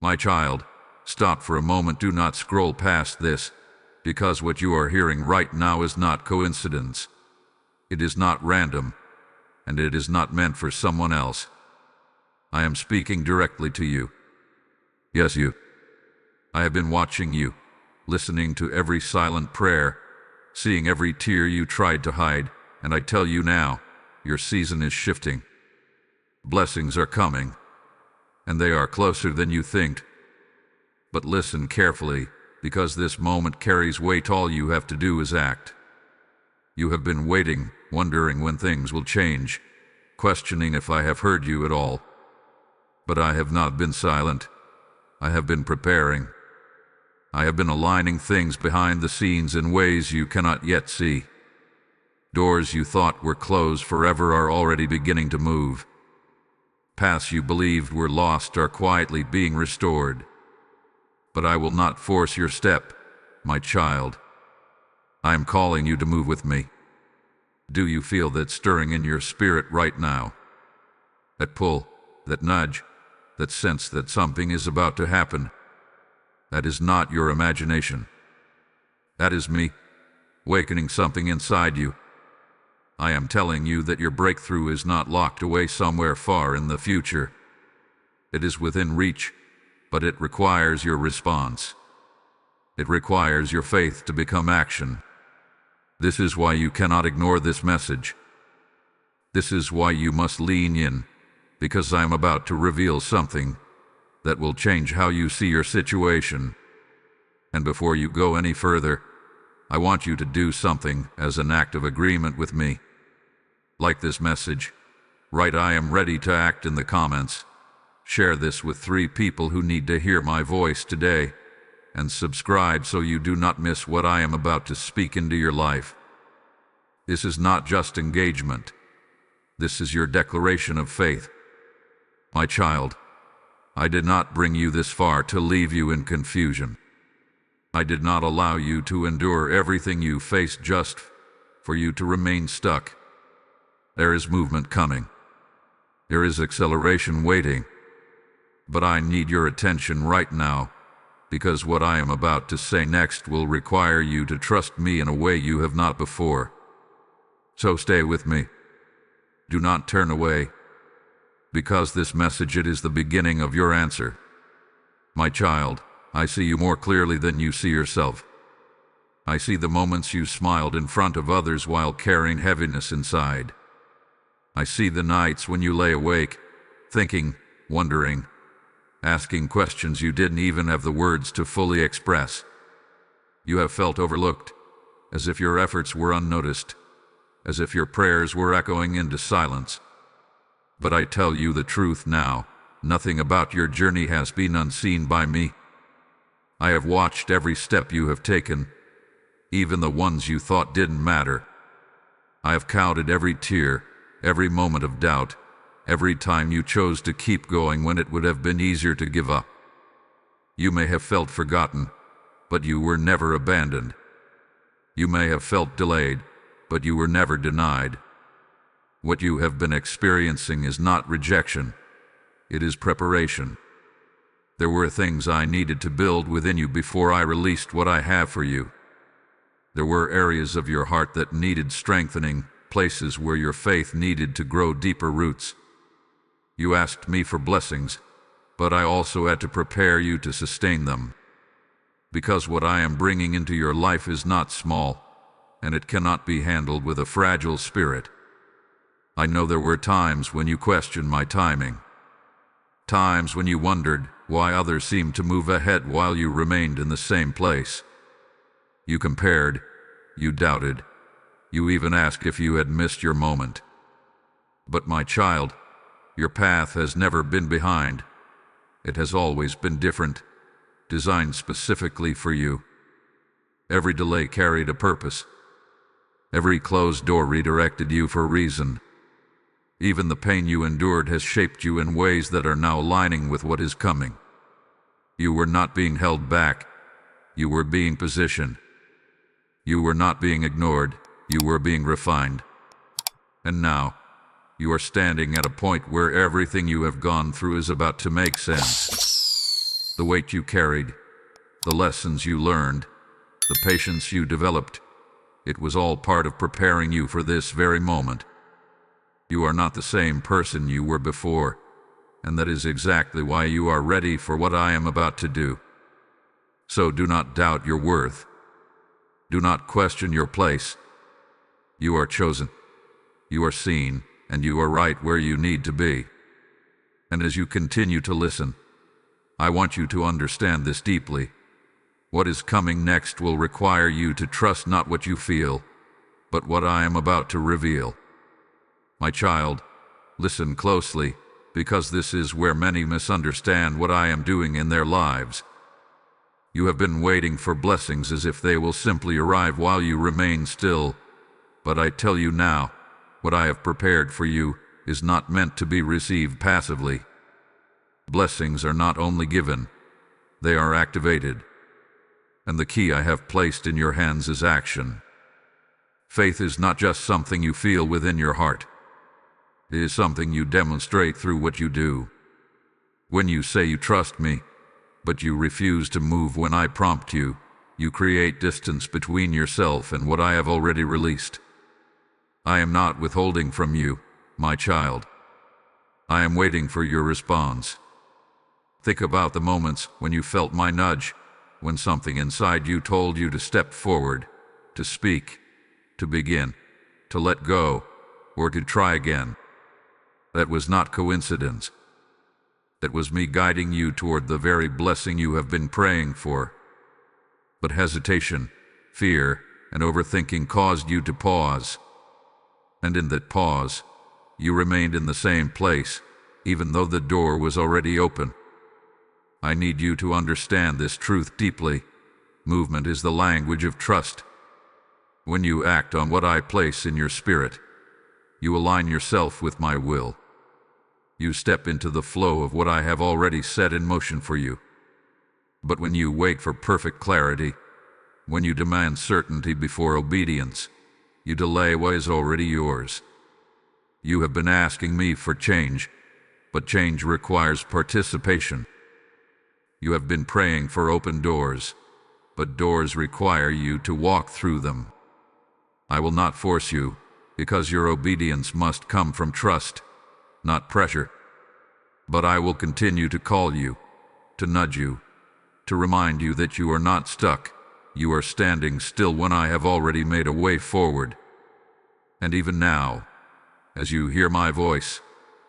My child, stop for a moment. Do not scroll past this, because what you are hearing right now is not coincidence. It is not random, and it is not meant for someone else. I am speaking directly to you. Yes, you. I have been watching you, listening to every silent prayer, seeing every tear you tried to hide, and I tell you now, your season is shifting. Blessings are coming, and they are closer than you think. But listen carefully, because this moment carries weight. All you have to do is act. You have been waiting, wondering when things will change, questioning if I have heard you at all. But I have not been silent. I have been preparing. I have been aligning things behind the scenes in ways you cannot yet see. Doors you thought were closed forever are already beginning to move. Paths you believed were lost are quietly being restored. But I will not force your step, my child. I am calling you to move with me. Do you feel that stirring in your spirit right now? That pull, that nudge, that sense that something is about to happen? That is not your imagination. That is me, awakening something inside you. I am telling you that your breakthrough is not locked away somewhere far in the future. It is within reach, but it requires your response. It requires your faith to become action. This is why you cannot ignore this message. This is why you must lean in, because I am about to reveal something that will change how you see your situation. And before you go any further, I want you to do something as an act of agreement with me. Like this message, write "I am ready to act" in the comments. Share this with 3 people who need to hear my voice today, and subscribe so you do not miss what I am about to speak into your life. This is not just engagement. This is your declaration of faith. My child, I did not bring you this far to leave you in confusion. I did not allow you to endure everything you faced just for you to remain stuck. There is movement coming. There is acceleration waiting. But I need your attention right now, because what I am about to say next will require you to trust me in a way you have not before. So stay with me. Do not turn away, because this message, it is the beginning of your answer. My child, I see you more clearly than you see yourself. I see the moments you smiled in front of others while carrying heaviness inside. I see the nights when you lay awake, thinking, wondering, asking questions you didn't even have the words to fully express. You have felt overlooked, as if your efforts were unnoticed, as if your prayers were echoing into silence. But I tell you the truth now, nothing about your journey has been unseen by me. I have watched every step you have taken, even the ones you thought didn't matter. I have counted every tear, every moment of doubt, every time you chose to keep going when it would have been easier to give up. You may have felt forgotten, but you were never abandoned. You may have felt delayed, but you were never denied. What you have been experiencing is not rejection. It is preparation. There were things I needed to build within you before I released what I have for you. There were areas of your heart that needed strengthening, places where your faith needed to grow deeper roots. You asked me for blessings, but I also had to prepare you to sustain them. Because what I am bringing into your life is not small, and it cannot be handled with a fragile spirit. I know there were times when you questioned my timing. Times when you wondered why others seemed to move ahead while you remained in the same place. You compared, you doubted, you even asked if you had missed your moment. But my child, your path has never been behind. It has always been different, designed specifically for you. Every delay carried a purpose. Every closed door redirected you for a reason. Even the pain you endured has shaped you in ways that are now aligning with what is coming. You were not being held back. You were being positioned. You were not being ignored. You were being refined. And now, you are standing at a point where everything you have gone through is about to make sense. the weight you carried, the lessons you learned, the patience you developed. It was all part of preparing you for this very moment. You are not the same person you were before, and that is exactly why you are ready for what I am about to do. So do not doubt your worth. Do not question your place. You are chosen, you are seen, and you are right where you need to be. And as you continue to listen, I want you to understand this deeply. What is coming next will require you to trust not what you feel, but what I am about to reveal. My child, listen closely, because this is where many misunderstand what I am doing in their lives. You have been waiting for blessings as if they will simply arrive while you remain still. But I tell you now, what I have prepared for you is not meant to be received passively. Blessings are not only given, they are activated. And the key I have placed in your hands is action. Faith is not just something you feel within your heart. It is something you demonstrate through what you do. When you say you trust me, but you refuse to move when I prompt you, you create distance between yourself and what I have already released. I am not withholding from you, my child. I am waiting for your response. Think about the moments when you felt my nudge, when something inside you told you to step forward, to speak, to begin, to let go, or to try again. That was not coincidence. That was me guiding you toward the very blessing you have been praying for. But hesitation, fear, and overthinking caused you to pause. And in that pause, you remained in the same place, even though the door was already open. I need you to understand this truth deeply. Movement is the language of trust. When you act on what I place in your spirit, you align yourself with my will. You step into the flow of what I have already set in motion for you. But when you wait for perfect clarity, when you demand certainty before obedience, you delay what is already yours. You have been asking me for change, but change requires participation. You have been praying for open doors, but doors require you to walk through them. I will not force you, because your obedience must come from trust, not pressure. But I will continue to call you, to nudge you, to remind you that you are not stuck. You are standing still when I have already made a way forward. And even now, as you hear my voice,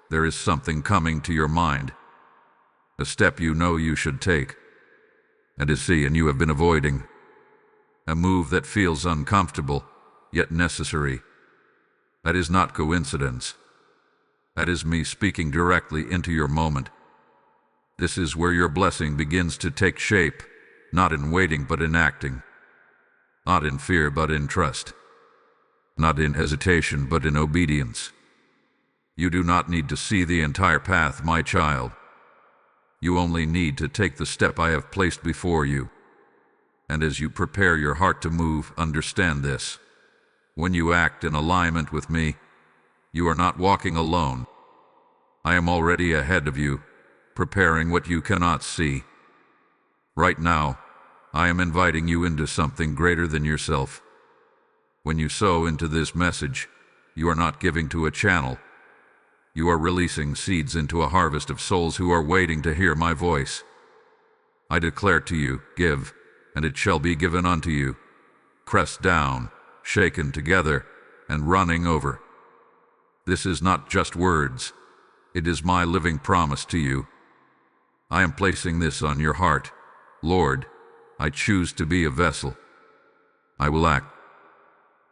there is something coming to your mind. A step you know you should take, and a decision you have been avoiding. A move that feels uncomfortable, yet necessary. That is not coincidence. That is me speaking directly into your moment. This is where your blessing begins to take shape, not in waiting but in acting. Not in fear but in trust. Not in hesitation but in obedience. You do not need to see the entire path, my child. You only need to take the step I have placed before you. And as you prepare your heart to move, understand this. When you act in alignment with me, you are not walking alone. I am already ahead of you, preparing what you cannot see. Right now, I am inviting you into something greater than yourself. When you sow into this message, you are not giving to a channel. You are releasing seeds into a harvest of souls who are waiting to hear my voice. I declare to you, give, and it shall be given unto you. Pressed down, shaken together, and running over. This is not just words. It is my living promise to you. I am placing this on your heart. Lord, I choose to be a vessel. I will act.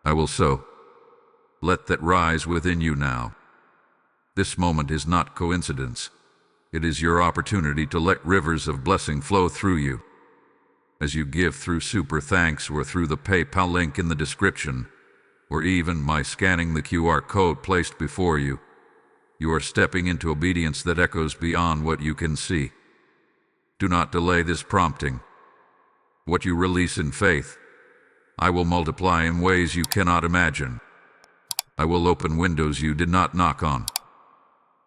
I will sow. Let that rise within you now. This moment is not coincidence. It is your opportunity to let rivers of blessing flow through you. As you give through Super Thanks or through the PayPal link in the description, or even by scanning the QR code placed before you, you are stepping into obedience that echoes beyond what you can see. Do not delay this prompting. What you release in faith, I will multiply in ways you cannot imagine. I will open windows you did not knock on.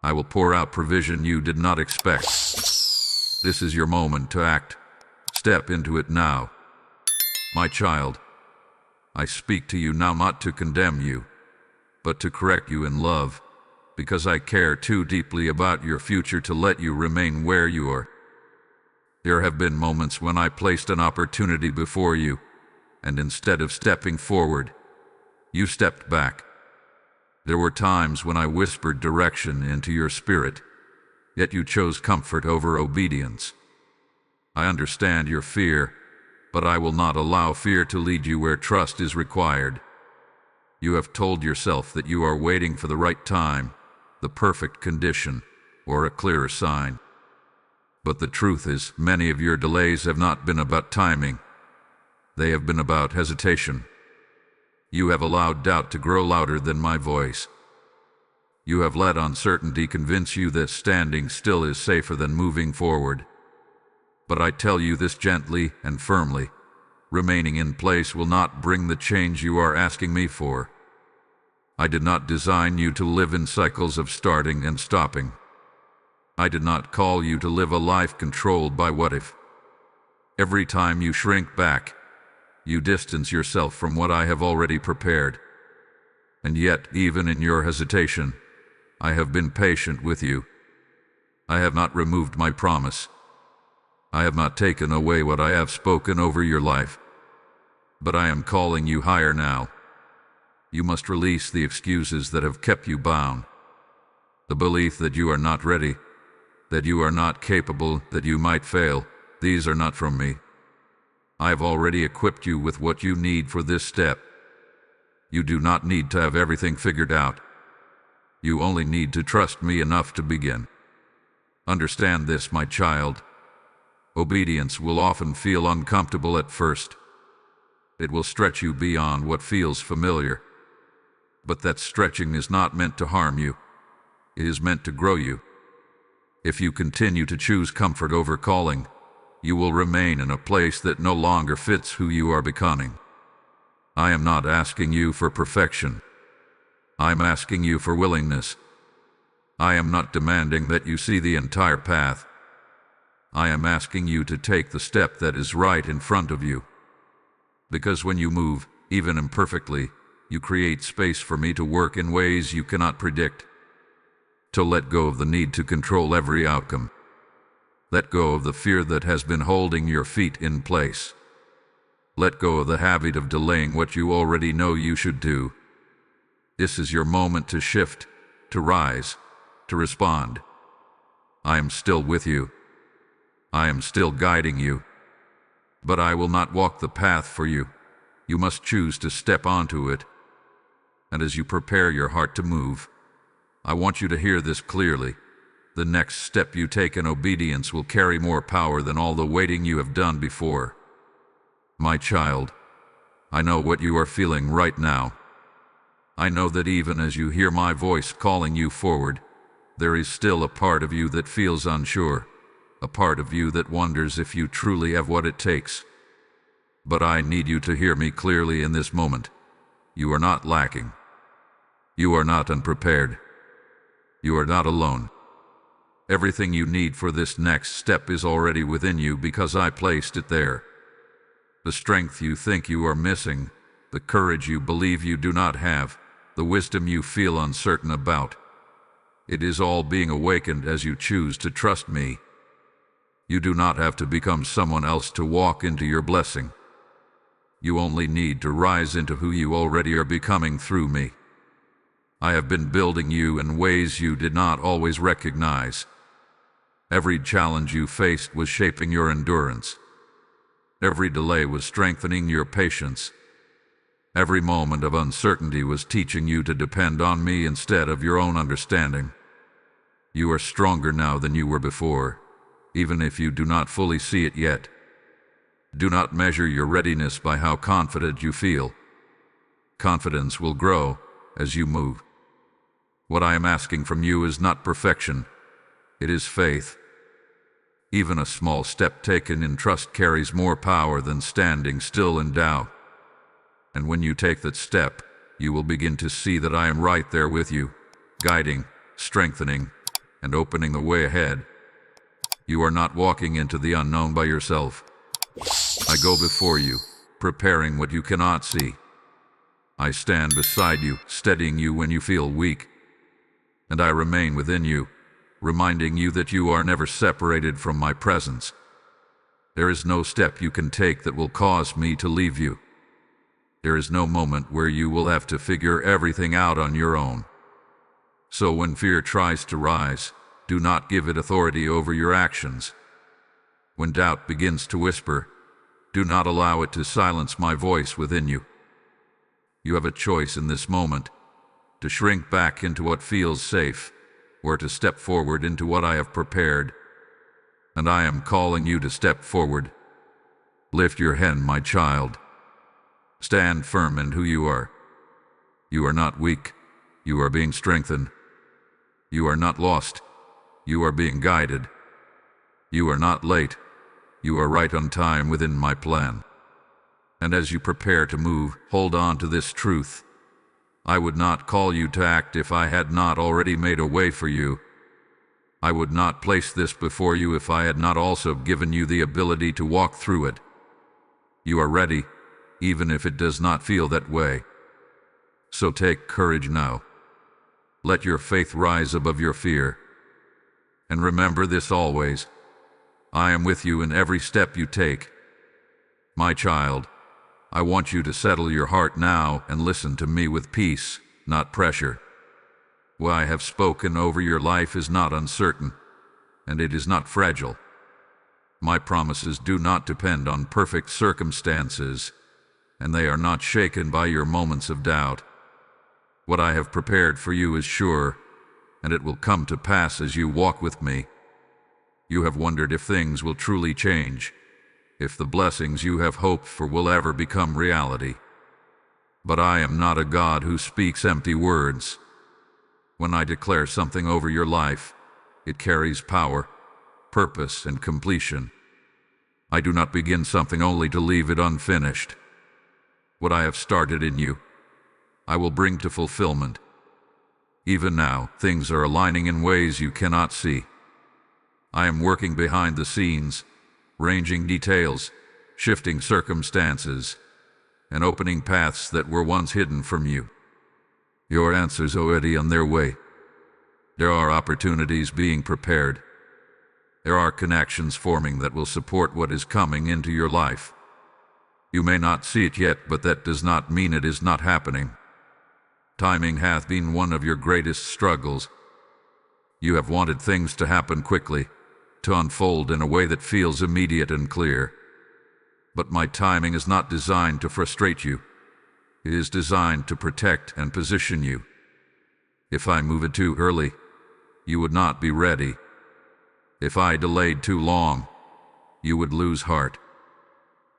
I will pour out provision you did not expect. This is your moment to act. Step into it now. My child, I speak to you now not to condemn you, but to correct you in love, because I care too deeply about your future to let you remain where you are. There have been moments when I placed an opportunity before you, and instead of stepping forward, you stepped back. There were times when I whispered direction into your spirit, yet you chose comfort over obedience. I understand your fear, but I will not allow fear to lead you where trust is required. You have told yourself that you are waiting for the right time, the perfect condition, or a clearer sign. But the truth is, many of your delays have not been about timing. They have been about hesitation. You have allowed doubt to grow louder than my voice. You have let uncertainty convince you that standing still is safer than moving forward. But I tell you this gently and firmly. Remaining in place will not bring the change you are asking me for. I did not design you to live in cycles of starting and stopping. I did not call you to live a life controlled by what if. Every time you shrink back, you distance yourself from what I have already prepared. And yet, even in your hesitation, I have been patient with you. I have not removed my promise. I have not taken away what I have spoken over your life. But I am calling you higher now. You must release the excuses that have kept you bound. The belief that you are not ready, that you are not capable, that you might fail, these are not from me. I have already equipped you with what you need for this step. You do not need to have everything figured out. You only need to trust me enough to begin. Understand this, my child. Obedience will often feel uncomfortable at first. It will stretch you beyond what feels familiar. But that stretching is not meant to harm you. It is meant to grow you. If you continue to choose comfort over calling, you will remain in a place that no longer fits who you are becoming. I am not asking you for perfection. I am asking you for willingness. I am not demanding that you see the entire path. I am asking you to take the step that is right in front of you. Because when you move, even imperfectly, you create space for me to work in ways you cannot predict. To let go of the need to control every outcome. Let go of the fear that has been holding your feet in place. Let go of the habit of delaying what you already know you should do. This is your moment to shift, to rise, to respond. I am still with you. I am still guiding you. But I will not walk the path for you. You must choose to step onto it. And as you prepare your heart to move, I want you to hear this clearly. The next step you take in obedience will carry more power than all the waiting you have done before. My child, I know what you are feeling right now. I know that even as you hear my voice calling you forward, there is still a part of you that feels unsure, a part of you that wonders if you truly have what it takes. But I need you to hear me clearly in this moment. You are not lacking. You are not unprepared. You are not alone. Everything you need for this next step is already within you because I placed it there. The strength you think you are missing, the courage you believe you do not have, the wisdom you feel uncertain about. It is all being awakened as you choose to trust me. You do not have to become someone else to walk into your blessing. You only need to rise into who you already are becoming through me. I have been building you in ways you did not always recognize. Every challenge you faced was shaping your endurance. Every delay was strengthening your patience. Every moment of uncertainty was teaching you to depend on me instead of your own understanding. You are stronger now than you were before, even if you do not fully see it yet. Do not measure your readiness by how confident you feel. Confidence will grow as you move. What I am asking from you is not perfection. It is faith. Even a small step taken in trust carries more power than standing still in doubt. And when you take that step, you will begin to see that I am right there with you, guiding, strengthening, and opening the way ahead. You are not walking into the unknown by yourself. I go before you, preparing what you cannot see. I stand beside you, steadying you when you feel weak. And I remain within you, reminding you that you are never separated from my presence. There is no step you can take that will cause me to leave you. There is no moment where you will have to figure everything out on your own. So when fear tries to rise, do not give it authority over your actions. When doubt begins to whisper, do not allow it to silence my voice within you. You have a choice in this moment, to shrink back into what feels safe, or to step forward into what I have prepared. And I am calling you to step forward. Lift your head, my child. Stand firm in who you are. You are not weak. You are being strengthened. You are not lost. You are being guided. You are not late. You are right on time within my plan. And as you prepare to move, hold on to this truth. I would not call you to act if I had not already made a way for you. I would not place this before you if I had not also given you the ability to walk through it. You are ready, even if it does not feel that way. So take courage now. Let your faith rise above your fear. And remember this always. I am with you in every step you take. My child, I want you to settle your heart now and listen to me with peace, not pressure. What I have spoken over your life is not uncertain, and it is not fragile. My promises do not depend on perfect circumstances, and they are not shaken by your moments of doubt. What I have prepared for you is sure, and it will come to pass as you walk with me. You have wondered if things will truly change, if the blessings you have hoped for will ever become reality. But I am not a God who speaks empty words. When I declare something over your life, it carries power, purpose, and completion. I do not begin something only to leave it unfinished. What I have started in you, I will bring to fulfillment. Even now, things are aligning in ways you cannot see. I am working behind the scenes, arranging details, shifting circumstances, and opening paths that were once hidden from you. Your answers already on their way. There are opportunities being prepared. There are connections forming that will support what is coming into your life. You may not see it yet, but that does not mean it is not happening. Timing hath been one of your greatest struggles. You have wanted things to happen quickly, to unfold in a way that feels immediate and clear. But my timing is not designed to frustrate you. It is designed to protect and position you. If I move it too early, you would not be ready. If I delayed too long, you would lose heart.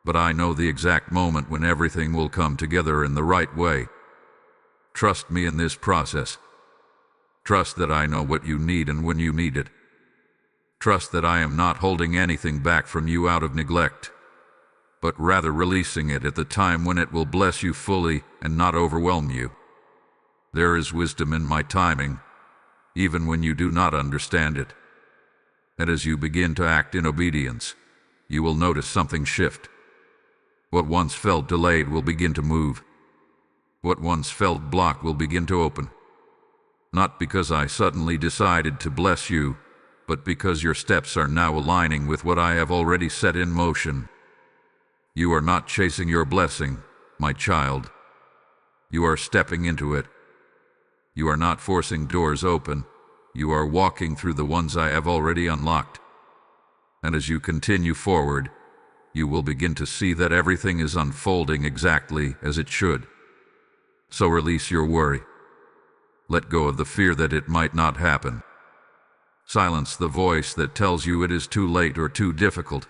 But I know the exact moment when everything will come together in the right way. Trust me in this process. Trust that I know what you need and when you need it. Trust that I am not holding anything back from you out of neglect, but rather releasing it at the time when it will bless you fully and not overwhelm you. There is wisdom in my timing, even when you do not understand it. And as you begin to act in obedience, you will notice something shift. What once felt delayed will begin to move. What once felt blocked will begin to open. Not because I suddenly decided to bless you, but because your steps are now aligning with what I have already set in motion. You are not chasing your blessing, my child. You are stepping into it. You are not forcing doors open. You are walking through the ones I have already unlocked. And as you continue forward, you will begin to see that everything is unfolding exactly as it should. So release your worry. Let go of the fear that it might not happen. Silence the voice that tells you it is too late or too difficult.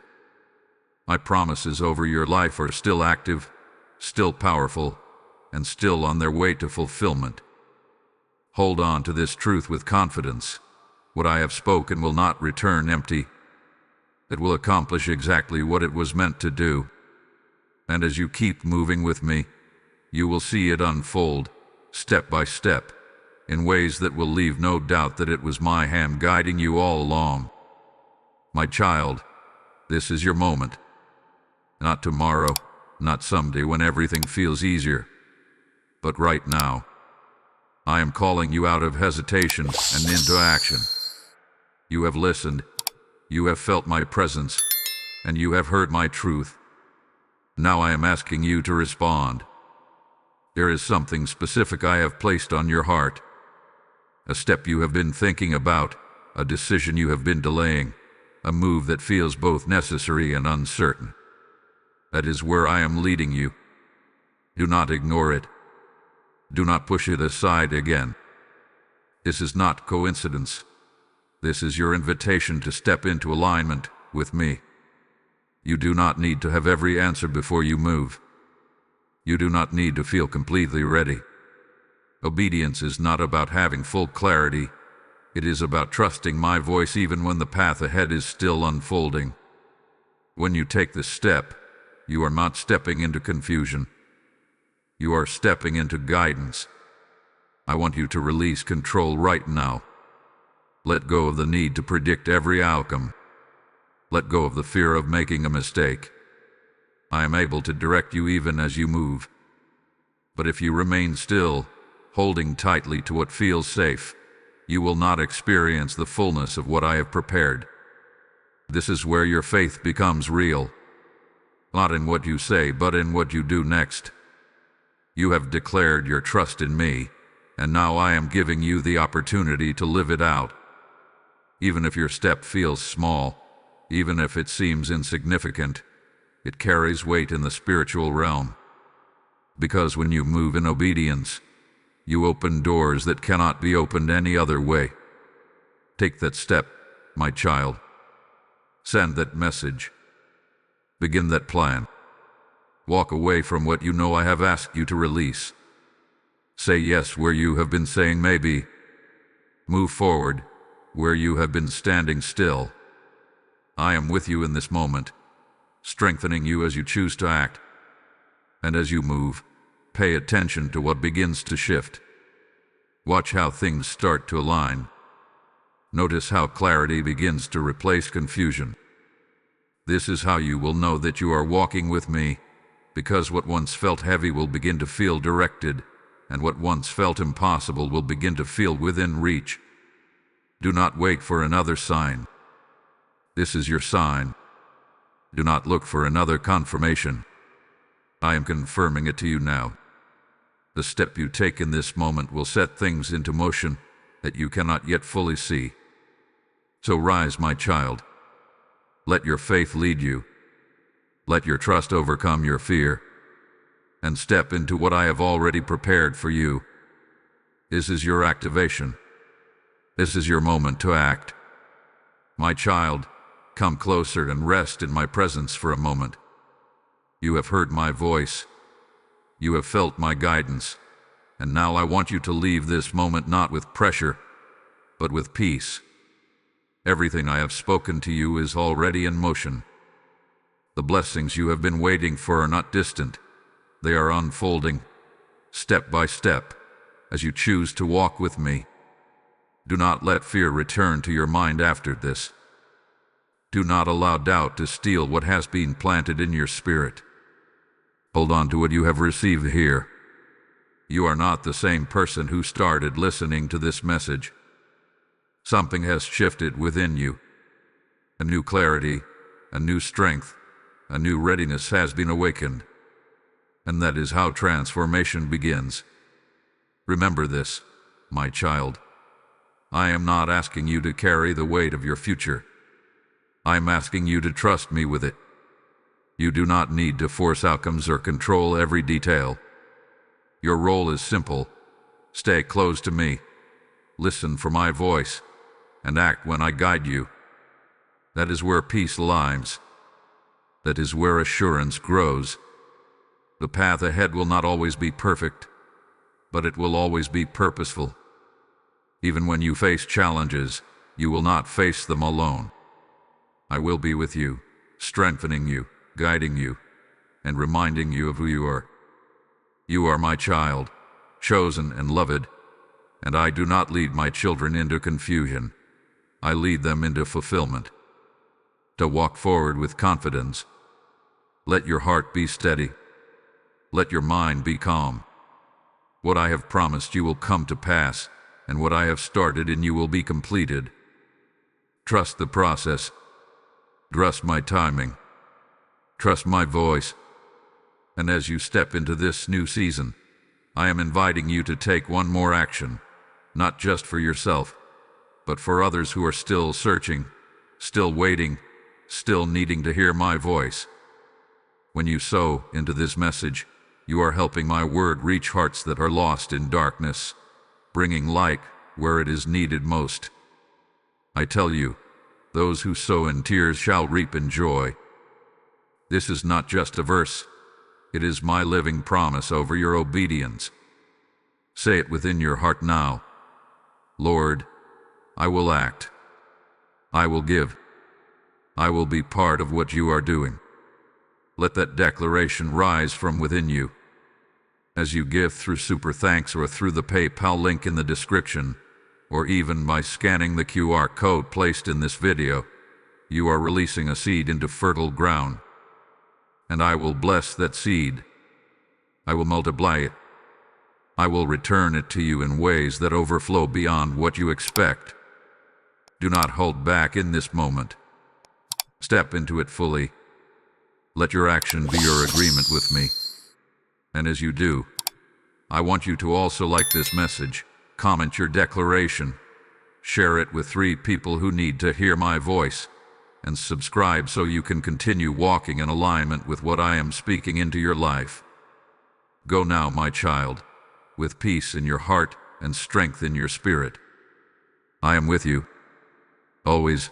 My promises over your life are still active, still powerful, and still on their way to fulfillment. Hold on to this truth with confidence. What I have spoken will not return empty. It will accomplish exactly what it was meant to do. And as you keep moving with me, you will see it unfold, step by step, in ways that will leave no doubt that it was my hand guiding you all along. My child, this is your moment. Not tomorrow, not someday when everything feels easier, but right now. I am calling you out of hesitation and into action. You have listened, you have felt my presence, and you have heard my truth. Now I am asking you to respond. There is something specific I have placed on your heart. A step you have been thinking about, a decision you have been delaying, a move that feels both necessary and uncertain. That is where I am leading you. Do not ignore it. Do not push it aside again. This is not coincidence. This is your invitation to step into alignment with me. You do not need to have every answer before you move. You do not need to feel completely ready. Obedience is not about having full clarity. It is about trusting my voice even when the path ahead is still unfolding. When you take this step, you are not stepping into confusion. You are stepping into guidance. I want you to release control right now. Let go of the need to predict every outcome. Let go of the fear of making a mistake. I am able to direct you even as you move. But if you remain still, holding tightly to what feels safe, you will not experience the fullness of what I have prepared. This is where your faith becomes real. Not in what you say, but in what you do next. You have declared your trust in me, and now I am giving you the opportunity to live it out. Even if your step feels small, even if it seems insignificant, it carries weight in the spiritual realm. Because when you move in obedience, you open doors that cannot be opened any other way. Take that step, my child. Send that message. Begin that plan. Walk away from what you know I have asked you to release. Say yes where you have been saying maybe. Move forward where you have been standing still. I am with you in this moment, strengthening you as you choose to act. And as you move, pay attention to what begins to shift. Watch how things start to align. Notice how clarity begins to replace confusion. This is how you will know that you are walking with me, because what once felt heavy will begin to feel directed, and what once felt impossible will begin to feel within reach. Do not wait for another sign. This is your sign. Do not look for another confirmation. I am confirming it to you now. The step you take in this moment will set things into motion that you cannot yet fully see. So rise, my child. Let your faith lead you. Let your trust overcome your fear, and step into what I have already prepared for you. This is your activation. This is your moment to act. My child, come closer and rest in my presence for a moment. You have heard my voice. You have felt my guidance, and now I want you to leave this moment not with pressure, but with peace. Everything I have spoken to you is already in motion. The blessings you have been waiting for are not distant. They are unfolding, step by step, as you choose to walk with me. Do not let fear return to your mind after this. Do not allow doubt to steal what has been planted in your spirit. Hold on to what you have received here. You are not the same person who started listening to this message. Something has shifted within you. A new clarity, a new strength, a new readiness has been awakened. And that is how transformation begins. Remember this, my child. I am not asking you to carry the weight of your future. I am asking you to trust me with it. You do not need to force outcomes or control every detail. Your role is simple. Stay close to me. Listen for my voice, and act when I guide you. That is where peace lies. That is where assurance grows. The path ahead will not always be perfect, but it will always be purposeful. Even when you face challenges, you will not face them alone. I will be with you, strengthening you, guiding you, and reminding you of who you are. You are my child, chosen and loved, and I do not lead my children into confusion. I lead them into fulfillment. to walk forward with confidence. Let your heart be steady. Let your mind be calm. What I have promised you will come to pass, and what I have started in you will be completed. Trust the process. Trust my timing. Trust my voice. And as you step into this new season, I am inviting you to take one more action, not just for yourself, but for others who are still searching, still waiting, still needing to hear my voice. When you sow into this message, you are helping my word reach hearts that are lost in darkness, bringing light where it is needed most. I tell you, those who sow in tears shall reap in joy. This is not just a verse. It is my living promise over your obedience. Say it within your heart now. Lord, I will act. I will give. I will be part of what you are doing. Let that declaration rise from within you. As you give through Super Thanks or through the PayPal link in the description, or even by scanning the QR code placed in this video, you are releasing a seed into fertile ground. And I will bless that seed. I will multiply it. I will return it to you in ways that overflow beyond what you expect. Do not hold back in this moment. Step into it fully. Let your action be your agreement with me. And as you do, I want you to also like this message, comment your declaration, share it with 3 people who need to hear my voice, and subscribe so you can continue walking in alignment with what I am speaking into your life. Go now, my child, with peace in your heart and strength in your spirit. I am with you, always.